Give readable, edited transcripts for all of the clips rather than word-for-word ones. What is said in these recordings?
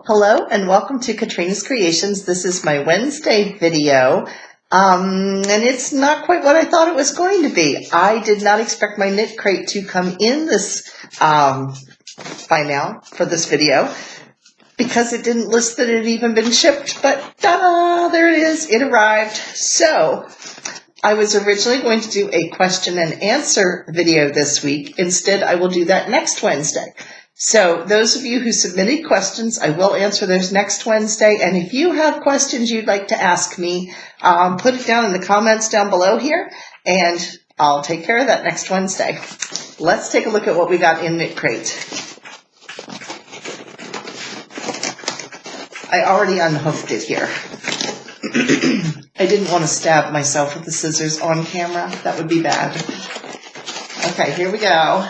Hello and welcome to Katrina's Creations. This is my Wednesday video, and it's not quite what I thought it was going to be. I did not expect my knit crate to come in this by now for this video because it didn't list that it had even been shipped, but ta-da, there it is, it arrived. So I was originally going to do a question and answer video this week. Instead, I will do that next Wednesday. So those of you who submitted questions, I will answer those next Wednesday. And if you have questions you'd like to ask me, put it down in the comments down below here, and I'll take care of that next Wednesday. Let's take a look at what we got in Knit Crate. I already unhooked it here. I didn't want to stab myself with the scissors on camera. That would be bad. Okay, here we go.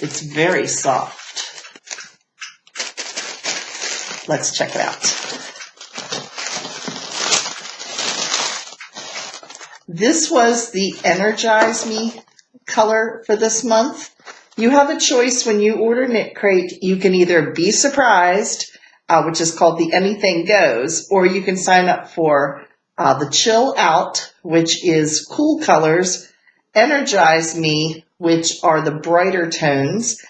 It's very soft. Let's check it out. This was the Energize Me color for this month. You have a choice when you order Knit Crate. You can either be surprised, which is called the Anything Goes, or you can sign up for the Chill Out, which is cool colors, Energize Me, which are the brighter tones,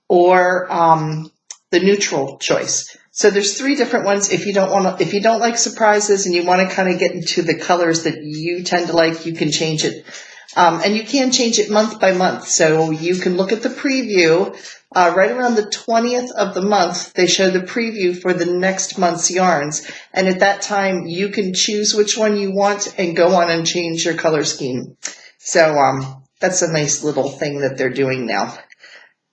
or the neutral choice. So there's three different ones. If you don't like surprises and you want to kind of get into the colors that you tend to like, you can change it. And you can change it month by month. So you can look at the preview. Right around the 20th of the month, they show the preview for the next month's yarns. And at that time, you can choose which one you want and go on and change your color scheme. So that's a nice little thing that they're doing now.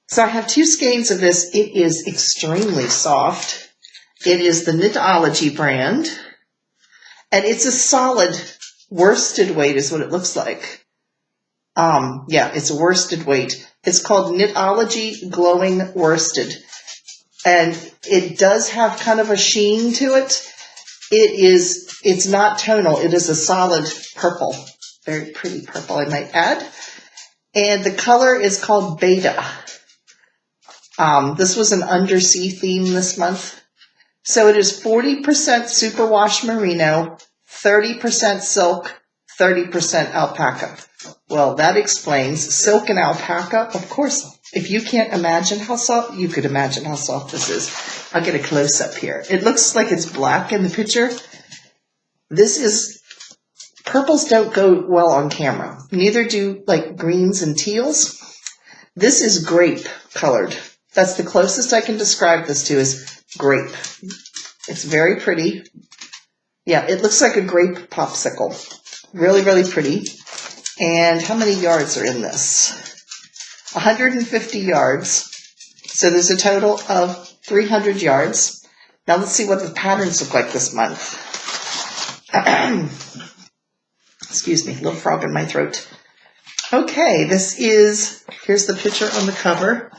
So I have two skeins of this. It is extremely soft. It is the Knitology brand. And it's a solid worsted weight is what it looks like. Yeah, it's a worsted weight. It's called Knitology Glowing Worsted. And it does have kind of a sheen to it. It's not tonal. It is a solid purple. Very pretty purple, I might add. And the color is called Beta. This was an undersea theme this month. So it is 40% superwash merino, 30% silk, 30% alpaca. Well, that explains silk and alpaca. Of course, if you can't imagine how soft, you could imagine how soft this is. I'll get a close-up here. It looks like it's black in the picture. Purples don't go well on camera. Neither do like greens and teals. This is grape colored. That's the closest I can describe this to is grape. It's very pretty. Yeah, it looks like a grape popsicle. Really, really pretty. And how many yards are in this? 150 yards. So there's a total of 300 yards. Now let's see what the patterns look like this month. Excuse me, little frog in my throat. Okay, here's the picture on the cover.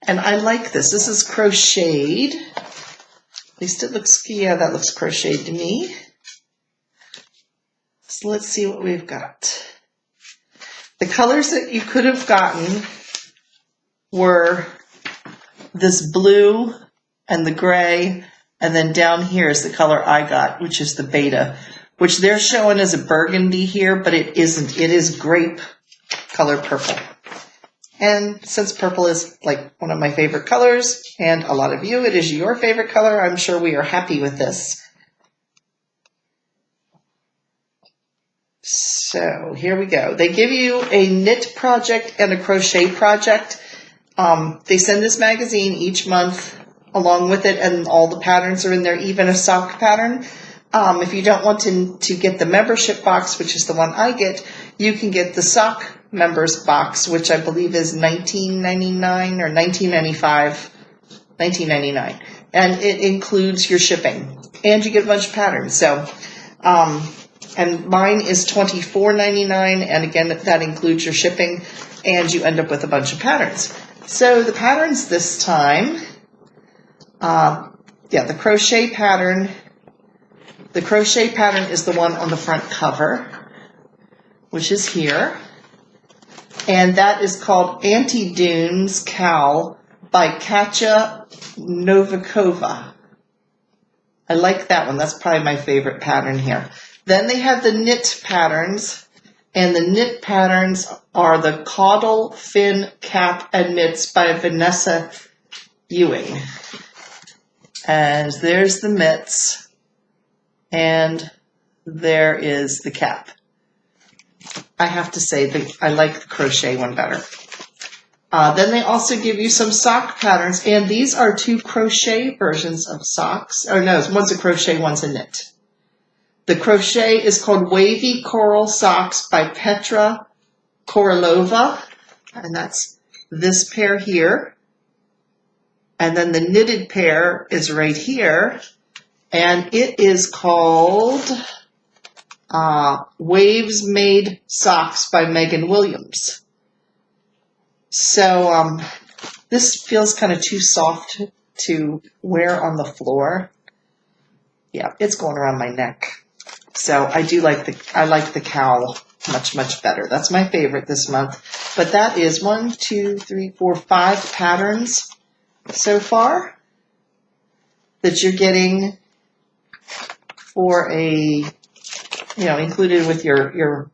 And I like this. This is crocheted. At least it looks, yeah, that looks crocheted to me. So let's see what we've got. The colors that you could have gotten were this blue and the gray, and then down here is the color I got, which is the Beta, which they're showing as a burgundy here, but it isn't. It is grape color purple. And since purple is like one of my favorite colors, and a lot of you, it is your favorite color, I'm sure we are happy with this. So here we go. They give you a knit project and a crochet project. They send this magazine each month along with it, and all the patterns are in there, even a sock pattern. If you don't want to get the membership box, which is the one I get, you can get the sock members box, which I believe is $19.99 or $19.95, $19.99, and it includes your shipping, and you get a bunch of patterns. So, and mine is $24.99, and again, that includes your shipping, and you end up with a bunch of patterns. So the patterns this time, the crochet pattern. The crochet pattern is the one on the front cover, which is here. and that is called Anti-Dunes Cowl by Katya Novikova. I like that one. That's probably my favorite pattern here. Then they have the knit patterns, and the knit patterns are the Caudal Fin Cap and Mitts by Vanessa Ewing. And there's the mitts, and there is the cap. I have to say that I like the crochet one better. Then they also give you some sock patterns, and these are 2 crochet versions of socks. Or no, one's a crochet, one's a knit. The crochet is called Wavy Coral Socks by Petra Korolova, and that's this pair here. And then the knitted pair is right here, and it is called Waves Made Socks by Megan Williams. So this feels kind of too soft to wear on the floor. Yeah, it's going around my neck. So I like the cowl much better. That's my favorite this month. But that is 1, 2, 3, 4, 5 patterns so far that you're getting for a, included with your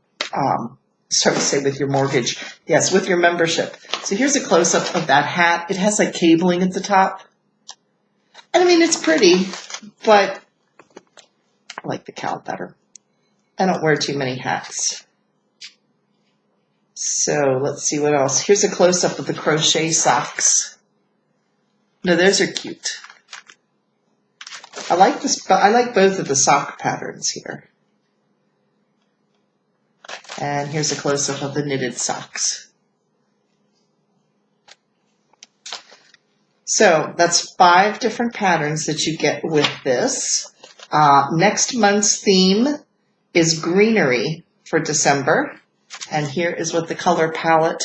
with your mortgage. Yes, with your membership. So here's a close-up of that hat. It has like cabling at the top. And I mean, it's pretty, but I like the cowl better. I don't wear too many hats. So let's see what else. Here's a close-up of the crochet socks. No, those are cute. I like this. I like both of the sock patterns here. And here's a close-up of the knitted socks. So that's 5 different patterns that you get with this. Next month's theme is greenery for December. And here is what the color palette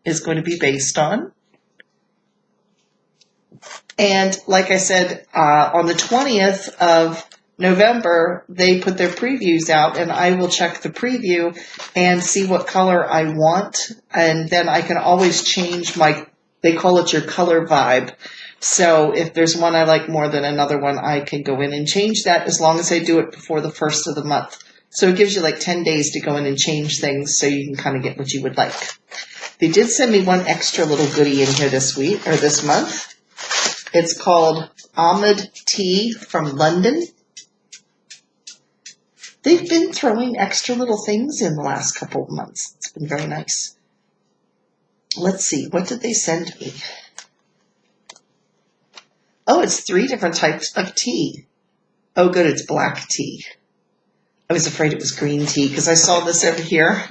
is going to be based on. And like I said, on the 20th of November, they put their previews out, and I will check the preview and see what color I want. And then I can always change they call it your color vibe. So if there's one I like more than another one, I can go in and change that as long as I do it before the 1st of the month. So it gives you like 10 days to go in and change things so you can kind of get what you would like. They did send me one extra little goodie in here this week, or this month. It's called Ahmed Tea from London. They've been throwing extra little things in the last couple of months. It's been very nice. Let's see, what did they send me? Oh, it's 3 different types of tea. Oh, good, it's black tea. I was afraid it was green tea because I saw this over here.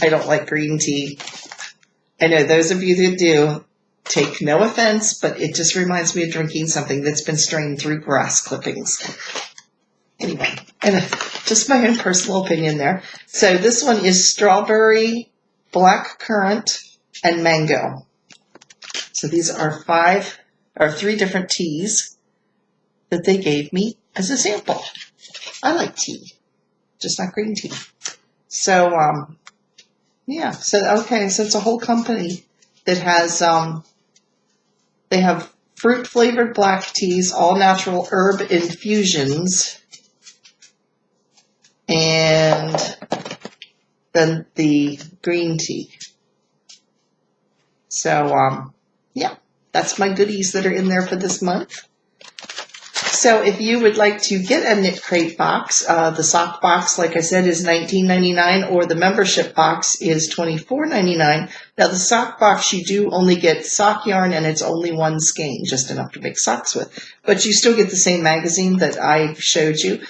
I don't like green tea. I know those of you that do, take no offense, but it just reminds me of drinking something that's been strained through grass clippings. Anyway, and just my own personal opinion there. So this one is strawberry, black currant, and mango. So these are 3 different teas that they gave me as a sample. I like tea, just not green tea. So, yeah. So, okay. So it's a whole company that has, they have fruit-flavored black teas, all-natural herb infusions, and then the green tea. So, yeah, that's my goodies that are in there for this month. So if you would like to get a Knit Crate box, the sock box, like I said, is $19.99, or the membership box is $24.99. Now the sock box, you do only get sock yarn, and it's only 1 skein, just enough to make socks with. But you still get the same magazine that I showed you.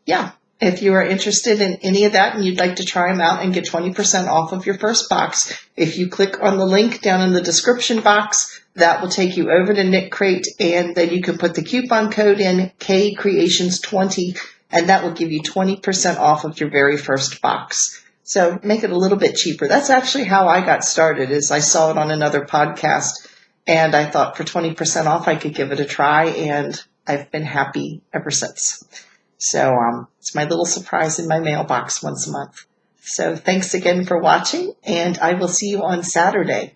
Yeah, if you are interested in any of that and you'd like to try them out and get 20% off of your first box, if you click on the link down in the description box, that will take you over to Knit Crate, and then you can put the coupon code in, KCreations20, and that will give you 20% off of your very first box. So make it a little bit cheaper. That's actually how I got started, is I saw it on another podcast, and I thought for 20% off I could give it a try, and I've been happy ever since. So it's my little surprise in my mailbox once a month. So thanks again for watching, and I will see you on Saturday.